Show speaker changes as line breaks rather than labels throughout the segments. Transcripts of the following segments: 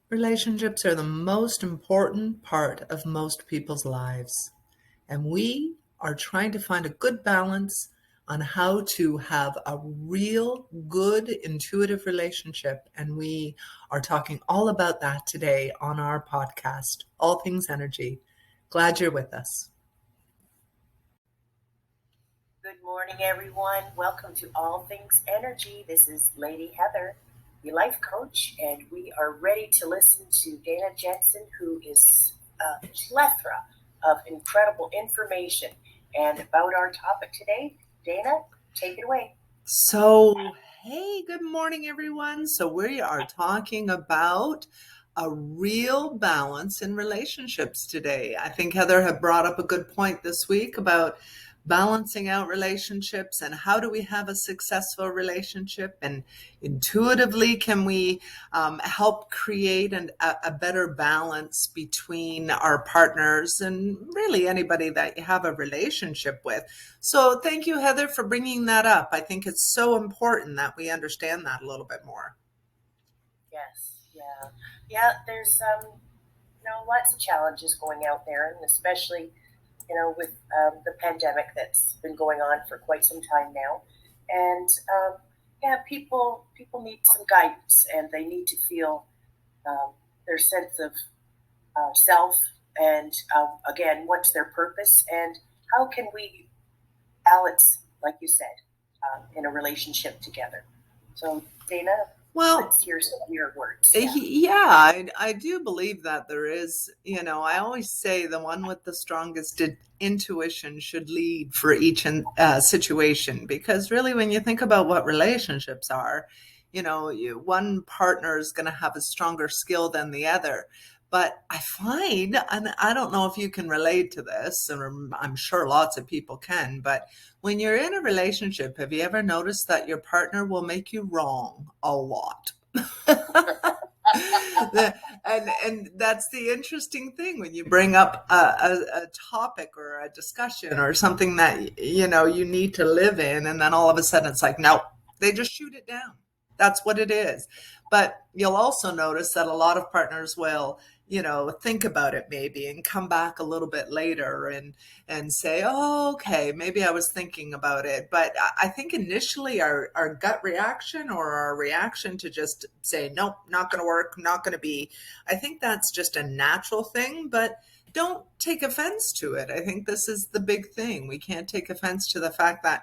Relationships are the most important part of most people's lives, and we are trying to find a good balance on how to have a real good intuitive relationship. And we are talking all about that today on our podcast, All Things Energy. Glad you're with us.
Good morning, everyone. Welcome to All Things Energy. This is Lady Heather, the life coach, and we are ready to listen to Dana Jensen, who is a plethora of incredible information. And about our topic today, Dana, take it away.
Hey, good morning, everyone. So, we are talking about a real balance in relationships today. I think Heather had brought up a good point this week about balancing out relationships and how do we have a successful relationship, and intuitively can we help create a better balance between our partners and really anybody that you have a relationship with. So thank you, Heather, for bringing that up. I think it's so important that we understand that a little bit more.
Yes, yeah. There's lots of challenges going out there, and especially with the pandemic that's been going on for quite some time now. And people need some guidance, and they need to feel their sense of self, and again, what's their purpose, and how can we balance, like you said, in a relationship together. So, Dana,
Well,
let's hear some of your words.
yeah, I do believe that there is, I always say the one with the strongest intuition should lead for each situation, because really when you think about what relationships are, one partner is going to have a stronger skill than the other. But I find, and I don't know if you can relate to this, and I'm sure lots of people can, but when you're in a relationship, have you ever noticed that your partner will make you wrong a lot? and that's the interesting thing when you bring up a topic or a discussion or something that you need to live in, and then all of a sudden it's like, no, they just shoot it down. That's what it is. But you'll also notice that a lot of partners will think about it maybe and come back a little bit later and say, oh, okay, maybe I was thinking about it. But I think initially our gut reaction or our reaction to just say, nope, not going to work, not going to be, I think that's just a natural thing. But don't take offense to it. I think this is the big thing. We can't take offense to the fact that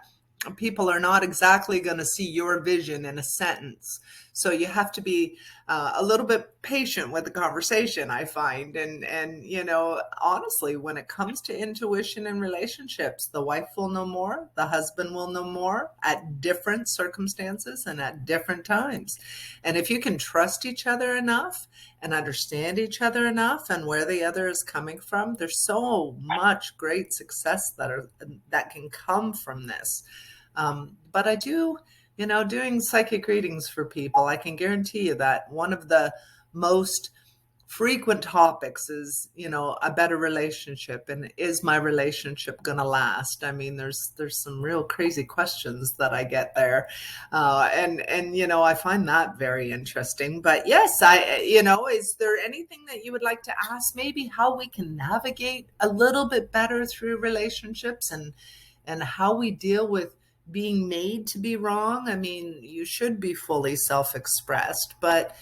people are not exactly going to see your vision in a sentence. So you have to be a little bit patient with the conversation, I find. And honestly, when it comes to intuition and relationships, the wife will know more, the husband will know more at different circumstances and at different times. And if you can trust each other enough and understand each other enough and where the other is coming from, there's so much great success that can come from this. But I do, doing psychic readings for people, I can guarantee you that one of the most frequent topics is, a better relationship, and is my relationship going to last? I mean, there's some real crazy questions that I get there. And I find that very interesting. But yes, is there anything that you would like to ask, maybe how we can navigate a little bit better through relationships, and how we deal with being made to be wrong? I mean, you should be fully self-expressed, but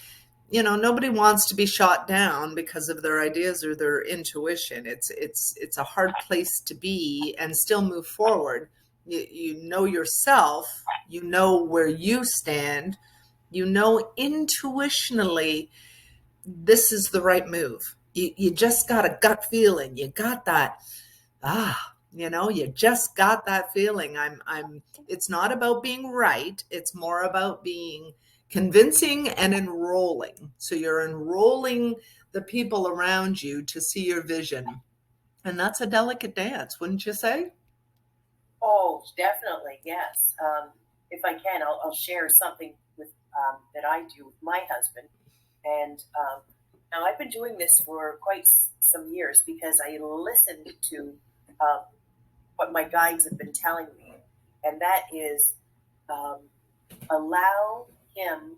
nobody wants to be shot down because of their ideas or their intuition. It's a hard place to be and still move forward. You know yourself, you know where you stand, intuitionally this is the right move. You just got a gut feeling. You got that, you just got that feeling. It's not about being right. It's more about being convincing and enrolling. So you're enrolling the people around you to see your vision. And that's a delicate dance, wouldn't you say?
Oh, definitely, yes. If I can, I'll share something with that I do with my husband. And now I've been doing this for quite some years because I listened to what my guides have been telling me, and that is allow him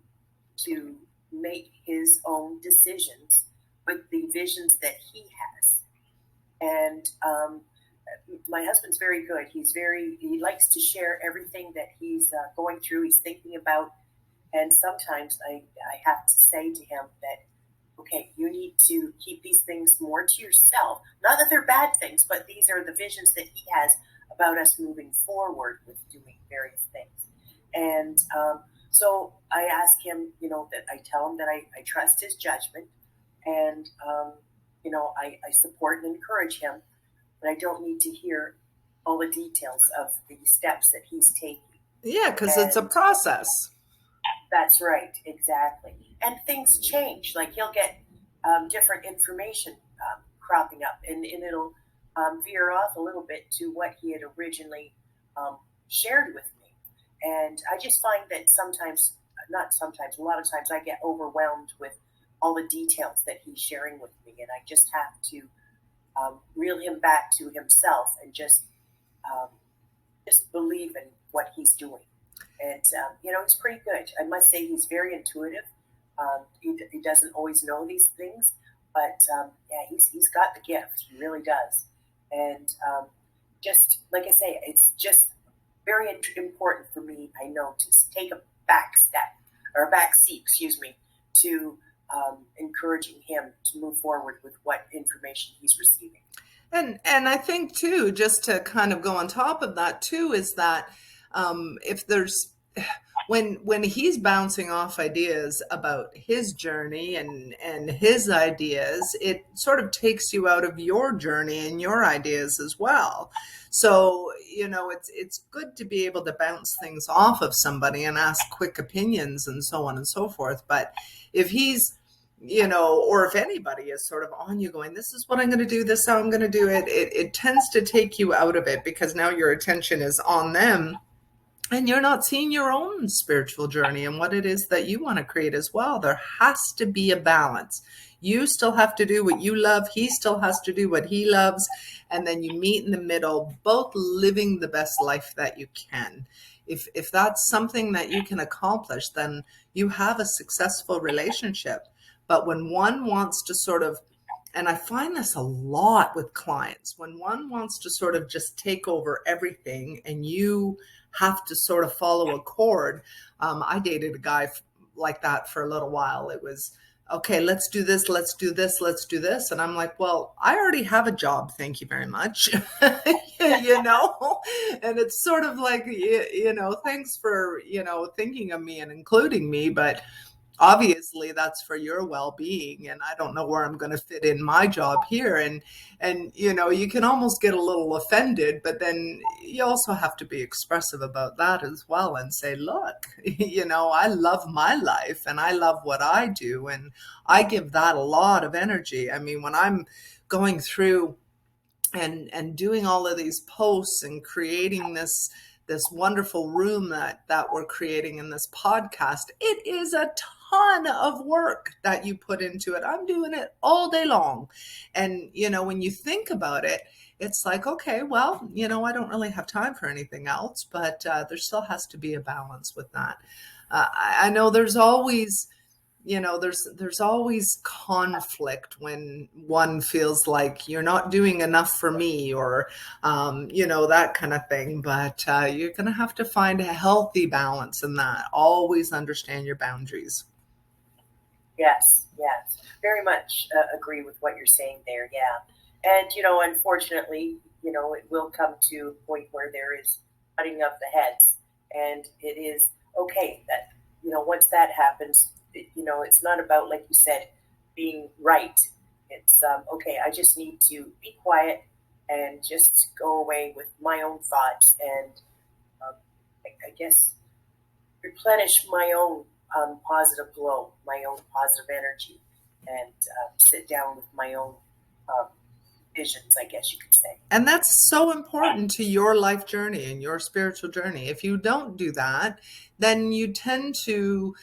to make his own decisions with the visions that he has. And my husband's very good. He likes to share everything that he's going through, he's thinking about. And sometimes I have to say to him that, okay, you need to keep these things more to yourself. Not that they're bad things, but these are the visions that he has about us moving forward with doing various things. And so I ask him, that I tell him that I trust his judgment, and I support and encourage him, but I don't need to hear all the details of the steps that he's taking.
Yeah, because it's a
And
process.
that's right, exactly. And things change. Like he'll get different information cropping up, and it'll veer off a little bit to what he had originally shared with me. And I just find that sometimes, not sometimes, a lot of times I get overwhelmed with all the details that he's sharing with me, and I just have to reel him back to himself and um, just believe in what he's doing. And it's pretty good. I must say he's very intuitive. He doesn't always know these things, but yeah, he's got the gift. He really does. And just like I say, it's just very important for me, I know, to take a back step or a back seat, excuse me, to encouraging him to move forward with what information he's receiving.
And I think too, just to kind of go on top of that too, is that if there's when he's bouncing off ideas about his journey and his ideas, it sort of takes you out of your journey and your ideas as well. So, it's good to be able to bounce things off of somebody and ask quick opinions and so on and so forth. But if he's or if anybody is sort of on you going, this is what I'm going to do, this is how I'm going to do it, it tends to take you out of it because now your attention is on them and you're not seeing your own spiritual journey and what it is that you want to create as well. There has to be a balance. You still have to do what you love. He still has to do what he loves. And then you meet in the middle, both living the best life that you can. If that's something that you can accomplish, then you have a successful relationship. But when one wants to sort of, and I find this a lot with clients, when one wants to sort of just take over everything and you have to sort of follow a cord. I dated a guy like that for a little while. It was, okay, let's do this, let's do this, let's do this. And I'm like, well, I already have a job. Thank you very much. And it's sort of like, thanks for, thinking of me and including me. But obviously that's for your well-being, and I don't know where I'm going to fit in my job here. And you can almost get a little offended, but then you also have to be expressive about that as well and say, look, I love my life and I love what I do, and I give that a lot of energy. I mean, when I'm going through and doing all of these posts and creating this wonderful room that we're creating in this podcast, it is a ton of work that you put into it. I'm doing it all day long. And, when you think about it, it's like, okay, well, I don't really have time for anything else, but there still has to be a balance with that. I know there's always there's always conflict when one feels like you're not doing enough for me, or that kind of thing. But you're going to have to find a healthy balance in that. Always understand your boundaries.
Yes, yes, very much agree with what you're saying there. Yeah, and unfortunately, it will come to a point where there is cutting of the heads, and it is okay that once that happens, it's not about, like you said, being right. It's okay. I just need to be quiet and just go away with my own thoughts, and I guess replenish my own positive glow, my own positive energy, and sit down with my own um, visions, I guess you could say.
And that's so important to your life journey and your spiritual journey. If you don't do that, then you tend to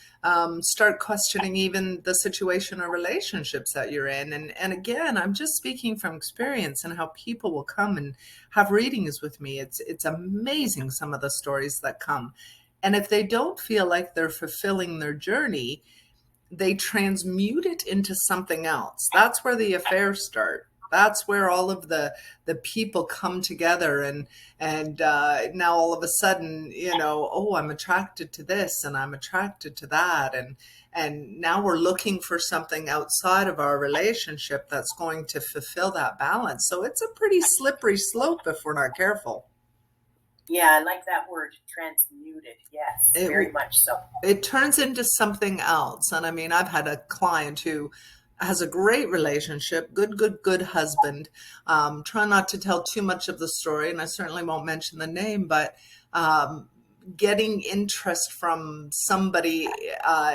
start questioning even the situation or relationships that you're in. And again, I'm just speaking from experience and how people will come and have readings with me. It's amazing, some of the stories that come. And if they don't feel like they're fulfilling their journey, they transmute it into something else. That's where the affairs start. That's where all of the people come together, and now all of a sudden, oh, I'm attracted to this and I'm attracted to that, and now we're looking for something outside of our relationship that's going to fulfill that balance. So it's a pretty slippery slope if we're not careful.
Yeah, I like that word, transmuted. Yes,
It
very much so.
it turns into something else. And I mean, I've had a client who has a great relationship, good husband. Try not to tell too much of the story, and I certainly won't mention the name, but um, getting interest from somebody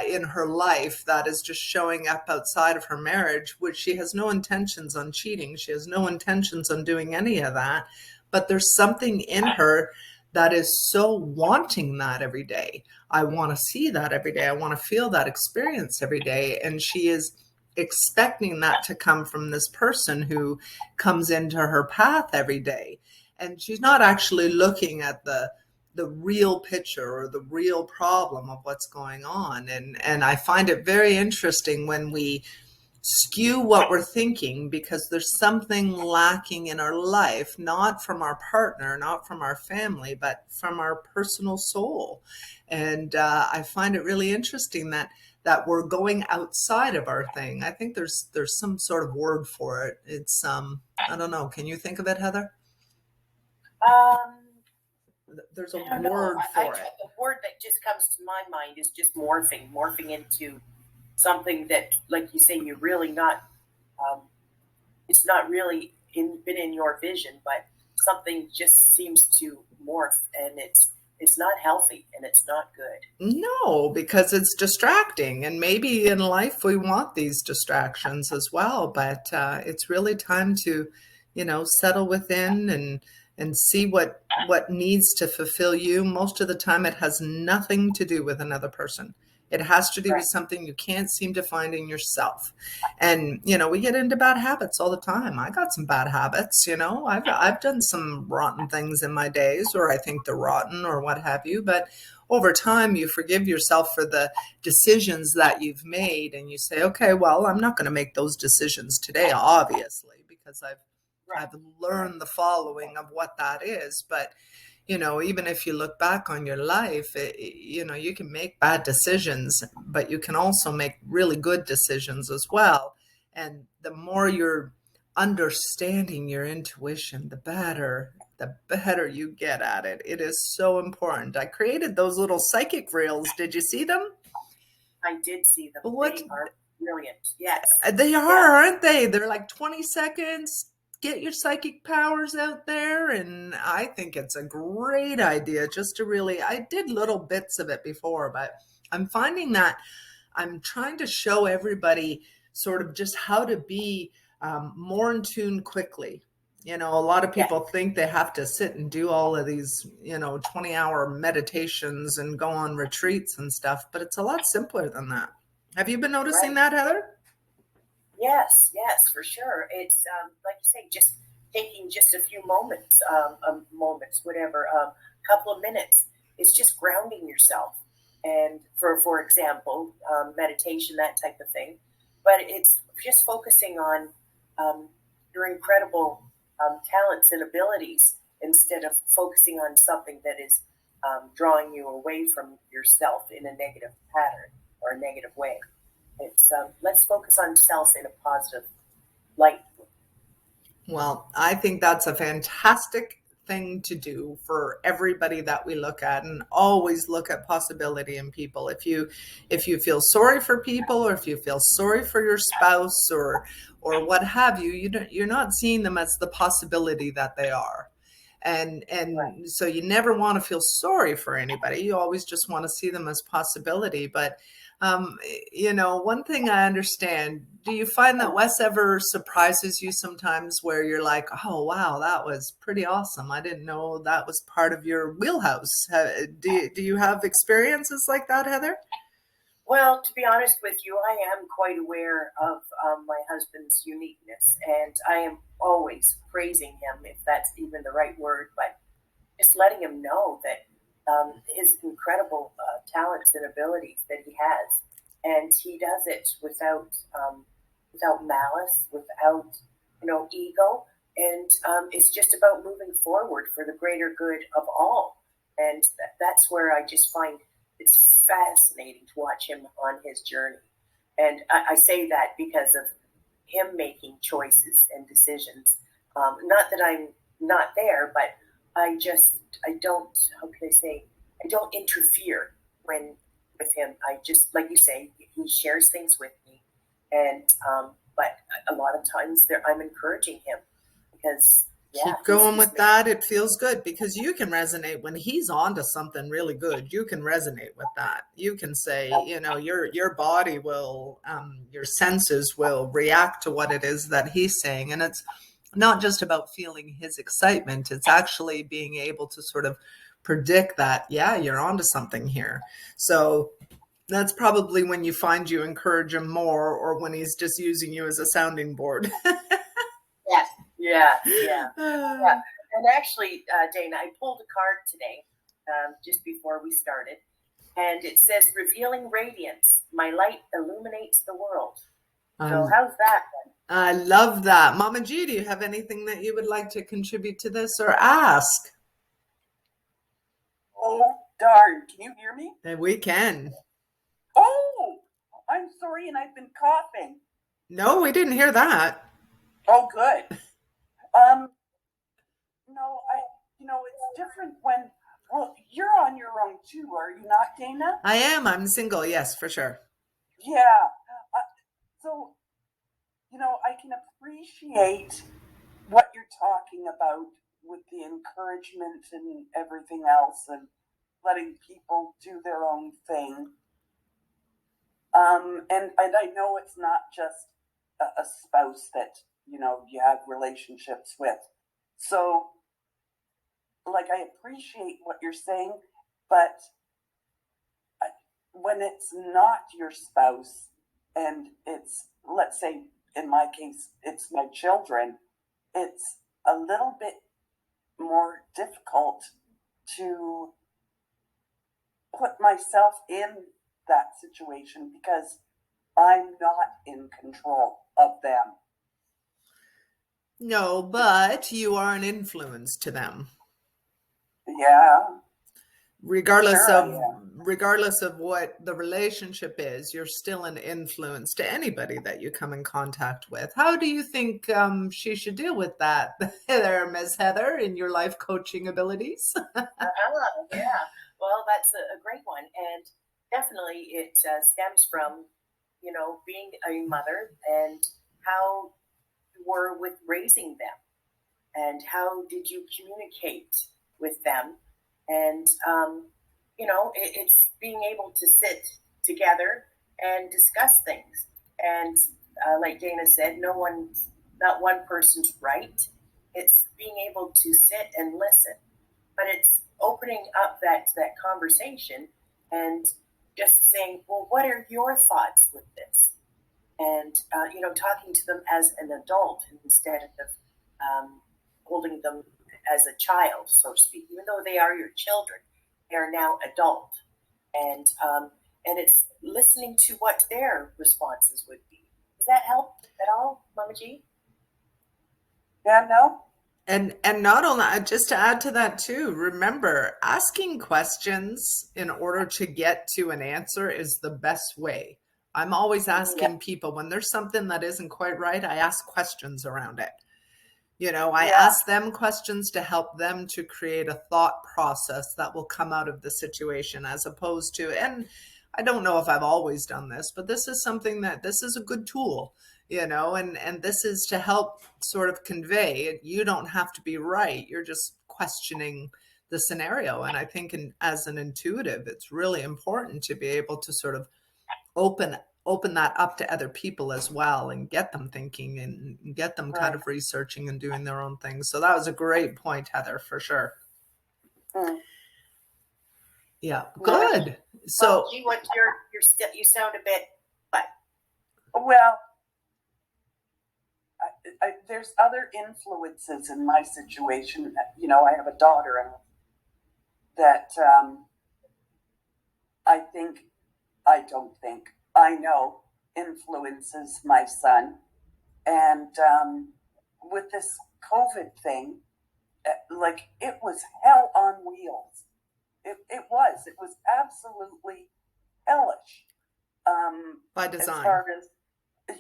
in her life that is just showing up outside of her marriage, which she has no intentions on cheating. She has no intentions on doing any of that. But there's something in her that is so wanting that every day. I want to see that every day. I want to feel that experience every day. And she is expecting that to come from this person who comes into her path every day. And she's not actually looking at the real picture or the real problem of what's going on. And I find it very interesting when we skew what we're thinking because there's something lacking in our life, not from our partner, not from our family, but from our personal soul. And I find it really interesting that we're going outside of our thing. I think there's some sort of word for it. It's I don't know. Can you think of it, Heather?
Um,
There's a
I don't know.
word for it.
The word that just comes to my mind is just morphing into something that, like you say, you're really not. Um, it's not really been in your vision, but something just seems to morph, and it's not healthy and it's not good.
No, because it's distracting. And maybe in life we want these distractions as well, but it's really time to, settle within and see what needs to fulfill you. Most of the time it has nothing to do with another person. It has to do with
Right.
something you can't seem to find in yourself. And, we get into bad habits all the time. I got some bad habits, I've done some rotten things in my days, or I think they're rotten or what have you, but over time you forgive yourself for the decisions that you've made, and you say, okay, well, I'm not going to make those decisions today, obviously, because I've
Right.
learned the following of what that is. But even if you look back on your life, you can make bad decisions, but you can also make really good decisions as well. And the more you're understanding your intuition, the better you get at it. It is so important. I created those little psychic reels. Did you see them?
I did see them.
What
They are brilliant. Yes.
they
Yes.
are, aren't they? They're like 20 seconds. Get your psychic powers out there. And I think it's a great idea just to really, I did little bits of it before, but I'm finding that I'm trying to show everybody sort of just how to be more in tune quickly. A lot of
Yes.
people think they have to sit and do all of these, 20-hour meditations and go on retreats and stuff, but it's a lot simpler than that. Have you been noticing
Right.
that, Heather?
Yes. Yes. For sure. It's like you say, just taking just a few moments, whatever, couple of minutes. It's just grounding yourself, and for example, meditation, that type of thing. But it's just focusing on um, your incredible talents and abilities instead of focusing on something that is drawing you away from yourself in a negative pattern or a negative way. It's let's focus on self in a positive light.
Well, I think that's a fantastic thing to do for everybody that we look at, and always look at possibility in people. If you feel sorry for people, or if you feel sorry for your spouse, or what have you, you're not seeing them as the possibility that they are. and
Right.
and so you never want to feel sorry for anybody. You always just want to see them as possibility. But um, one thing I understand, do you find that Wes ever surprises you sometimes where you're like, oh wow, that was pretty awesome, I didn't know that was part of your wheelhouse? Do you have experiences like that, Heather?
Well, to be honest with you, I am quite aware of my husband's uniqueness, and I am always praising him, if that's even the right word, but just letting him know that his incredible talents and abilities that he has. and he does it without malice, without ego, and it's just about moving forward for the greater good of all. And that's where I just find it's fascinating to watch him on his journey. And I say that because of him making choices and decisions. Not that I'm not there, but I don't, how can I say, I don't interfere when with him. I just, like you say, he shares things with me, and but a lot of times there, I'm encouraging him because yeah,
Keep going
he's
with that. It feels good because you can resonate when he's onto something really good. You can resonate with that. You can say, your body will, your senses will react to what it is that he's saying, and it's not just about feeling his excitement. It's actually being able to sort of predict that, yeah, you're onto something here. So that's probably when you find you encourage him more, or when he's just using you as a sounding board.
yes, yeah, yeah, yeah. And actually, Dana, I pulled a card today just before we started, and it says revealing radiance. My light illuminates the world. So
Um,
how's that one?
I love that. Mama G, do you have anything that you would like to contribute to this or ask?
Oh, darn. Can you hear me?
We can.
Oh, I'm sorry, and I've been coughing.
No, we didn't hear that.
Oh, good. No, it's different when, well, you're on your own too, are you not, Dana?
I am. I'm single. Yes, for sure.
Yeah. So, I can appreciate what you're talking about with the encouragement and everything else and letting people do their own thing. And I know it's not just a spouse that you have relationships with. So, like, I appreciate what you're saying, but when it's not your spouse and it's, let's say, in my case, it's my children, it's a little bit more difficult to put myself in that situation because I'm not in control of them.
No, but you are an influence to them.
Yeah,
Regardless
sure I
of
am.
regardless of what the relationship is, you're still an influence to anybody that you come in contact with. How do you think she should deal with that, there, Ms. Heather, in your life coaching abilities?
Yeah. Well, that's a great one, and definitely it stems from being a mother and how you were with raising them, and how did you communicate with them, and it's being able to sit together and discuss things, and like Dana said, not one person's right. It's being able to sit and listen, but it's opening up that conversation and just saying, well, what are your thoughts with this? And talking to them as an adult instead of holding them as a child, so to speak. Even though they are your children, they are now adult, and it's listening to what their responses would be. Does that help at all, Mama G?
Yeah, no?
And not only, just to add to that too, remember, asking questions in order to get to an answer is the best way. I'm always
Yeah,
asking people when there's something that isn't quite right, I ask questions around it. I
yeah,
ask them questions to help them to create a thought process that will come out of the situation, as opposed to, and I don't know if I've always done this, but this is a good tool, and this is to help sort of convey, you don't have to be right. You're just questioning the scenario. And I think as an intuitive, it's really important to be able to sort of open that up to other people as well, and get them thinking and get them kind
right.
of researching and doing their own things. So that was a great point, Heather, for sure.
Mm.
Yeah,
Yeah.
good.
Well,
So
G, what's you sound a bit, but
Well, there's other influences in my situation. I have a daughter that I don't think I know influences my son. And with this COVID thing, like it was hell on wheels. It was. It was absolutely hellish.
By
As
design.
far as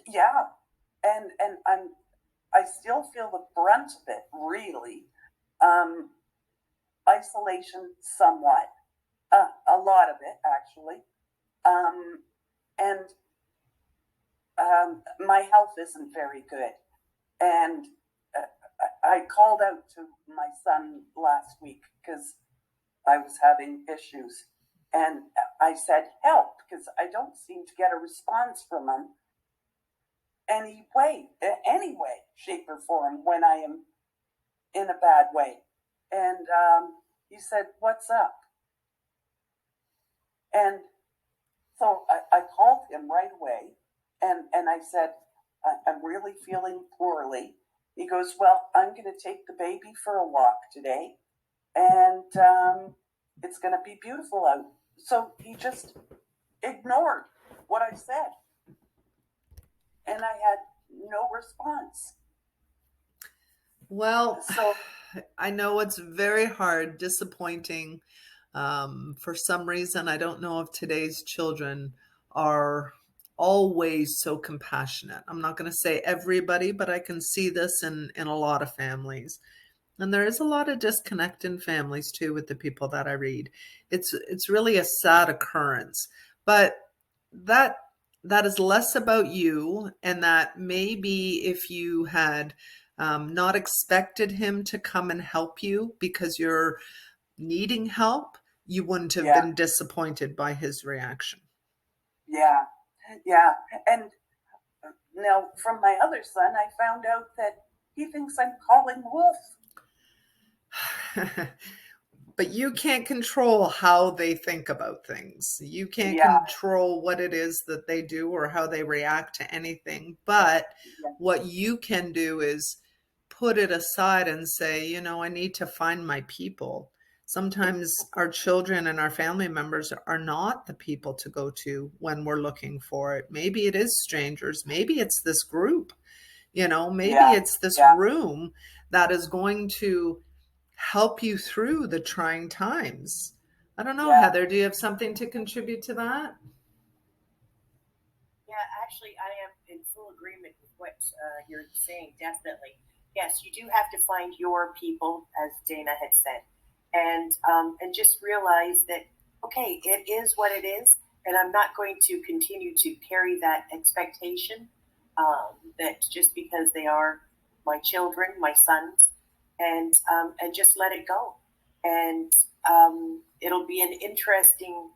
yeah, and I still feel the brunt of it. Really, um, isolation somewhat, a lot of it actually, and my health isn't very good, and I called out to my son last week because I was having issues. And I said, help, because I don't seem to get a response from him any way, shape, or form when I am in a bad way. And he said, what's up? And so I called him right away and I said, I'm really feeling poorly. He goes, well, I'm going to take the baby for a walk today and it's going to be beautiful out. So he just ignored what I said, and I had no response.
Well,
So,
I know it's very hard, disappointing. For some reason, I don't know if today's children are always so compassionate. I'm not going to say everybody, but I can see this in a lot of families. And there is a lot of disconnect in families too with the people that I read. It's really a sad occurrence. But that that is less about you, and that maybe if you had not expected him to come and help you because you're needing help, you wouldn't have
yeah,
been disappointed by his reaction.
yeah, yeah. And now, from my other son, I found out that he thinks I'm calling wolf.
But you can't control how they think about things. You can't
Yeah,
control what it is that they do or how they react to anything. But
yeah,
what you can do is put it aside and say, I need to find my people. Sometimes our children and our family members are not the people to go to when we're looking for it. Maybe it is strangers. Maybe it's this group. Maybe
yeah,
it's this
yeah,
room that is going to help you through the trying times. I don't know,
yeah,
Heather, do you have something to contribute to that?
Yeah, actually, I am in full agreement with what you're saying. Definitely, yes, you do have to find your people, as Dana had said, and just realize that okay, it is what it is, and I'm not going to continue to carry that expectation that just because they are my children, my sons, and just let it go, and it'll be an interesting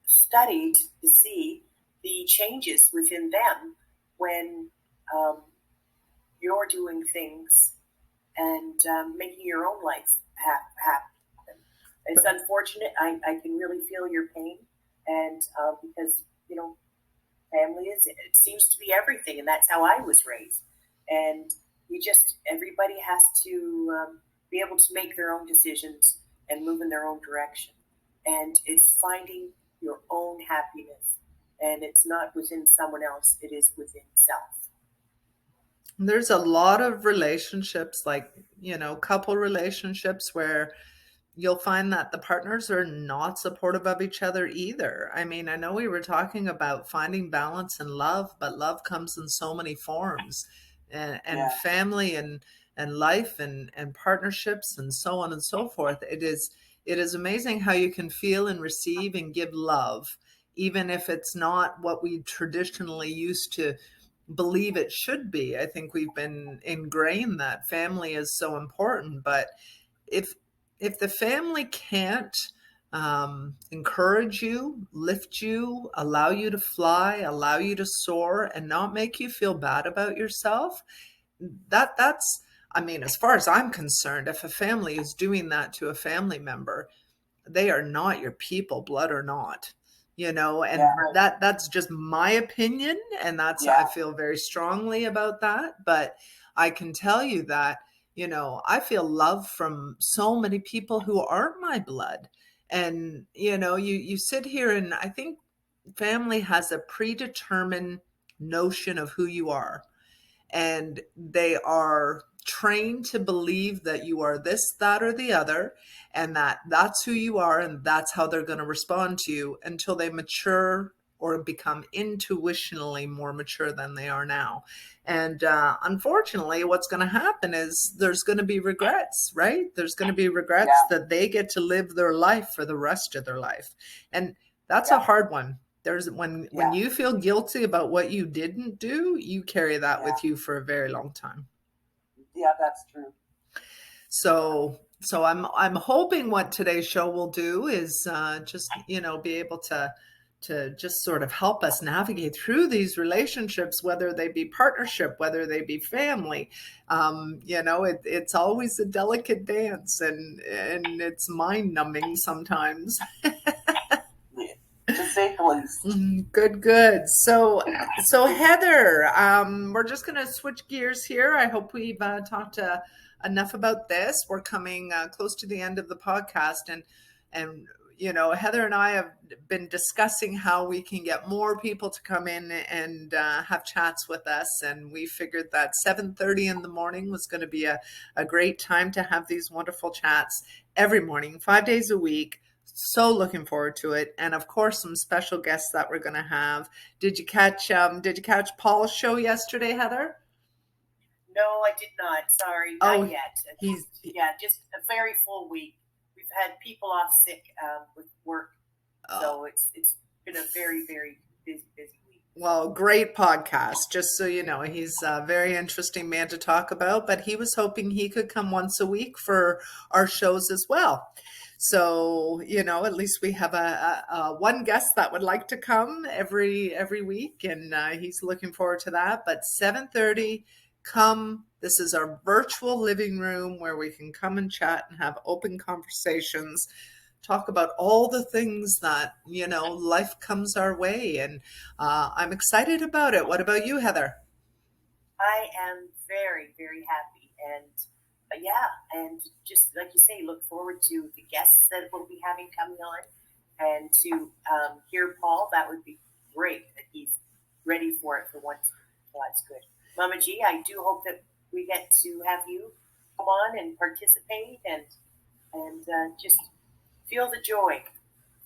studied to see the changes within them when um, you're doing things and making your own life happen. It's unfortunate. I can really feel your pain, and because family is it seems to be everything, and that's how I was raised. And everybody has to be able to make their own decisions and move in their own direction. And it's finding your own happiness, and it's not within someone else; it is within self.
There's a lot of relationships, like, couple relationships where you'll find that the partners are not supportive of each other either. I mean, I know we were talking about finding balance in love, but love comes in so many forms, and
yeah,
family and life and partnerships and so on and so forth. It is amazing how you can feel and receive and give love, even if it's not what we traditionally used to believe it should be. I think we've been ingrained that family is so important, but if if the family can't encourage you, lift you, allow you to fly, allow you to soar, and not make you feel bad about yourself, that's, I mean, as far as I'm concerned, if a family is doing that to a family member, they are not your people, blood or not. And
yeah,
that's just my opinion, and I
yeah,
feel very strongly about that. But I can tell you that, I feel love from so many people who aren't my blood. And you sit here, and I think family has a predetermined notion of who you are, and they are trained to believe that you are this, that, or the other, and that that's who you are, and that's how they're going to respond to you until they mature or become intuitionally more mature than they are now. And unfortunately, what's going to happen is there's going to be regrets, right? There's going to be regrets that they get to live their life for the rest of their life. And that's a hard one. There's when you feel guilty about what you didn't do, you carry that with you for a very long time.
Yeah, that's true.
So I'm hoping what today's show will do is just be able to just sort of help us navigate through these relationships, whether they be partnership, whether they be family. It's always a delicate dance, and it's mind numbing sometimes.
To say the least.
Good. So Heather, we're just going to switch gears here. I hope we've talked enough about this. We're coming close to the end of the podcast, and Heather and I have been discussing how we can get more people to come in and have chats with us, and we figured that 7:30 in the morning was going to be a great time to have these wonderful chats every morning, 5 days a week. So looking forward to it, and of course some special guests that we're going to have. Did you catch Paul's show yesterday, Heather?
No, I did not. Sorry, not yet. Just a very full week. We've had people off sick with work, so it's been a very, very busy week.
Well, great podcast. Just so you know, he's a very interesting man to talk about, but he was hoping he could come once a week for our shows as well. So, at least we have a one guest that would like to come every week, and he's looking forward to that. But 7:30, come. This is our virtual living room where we can come and chat and have open conversations, talk about all the things that, life comes our way. And I'm excited about it. What about you, Heather?
I am very, very happy. And and just like you say, look forward to the guests that we'll be having coming on, and to hear Paul. That would be great that he's ready for it for once. So that's good. Mama G, I do hope that we get to have you come on and participate and just feel the joy,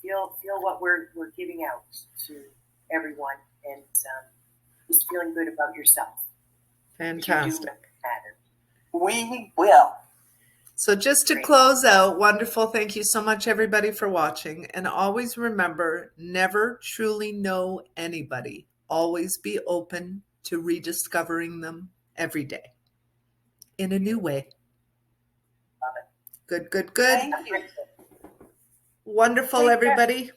feel what we're giving out to everyone, and just feeling good about yourself.
Fantastic.
We will.
So just to close out, wonderful. Thank you so much, everybody, for watching. And always remember, never truly know anybody. Always be open to rediscovering them every day in a new way.
Love it.
Good.
Thank you.
Wonderful, everybody.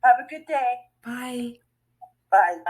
Have a good day.
Bye.
Bye.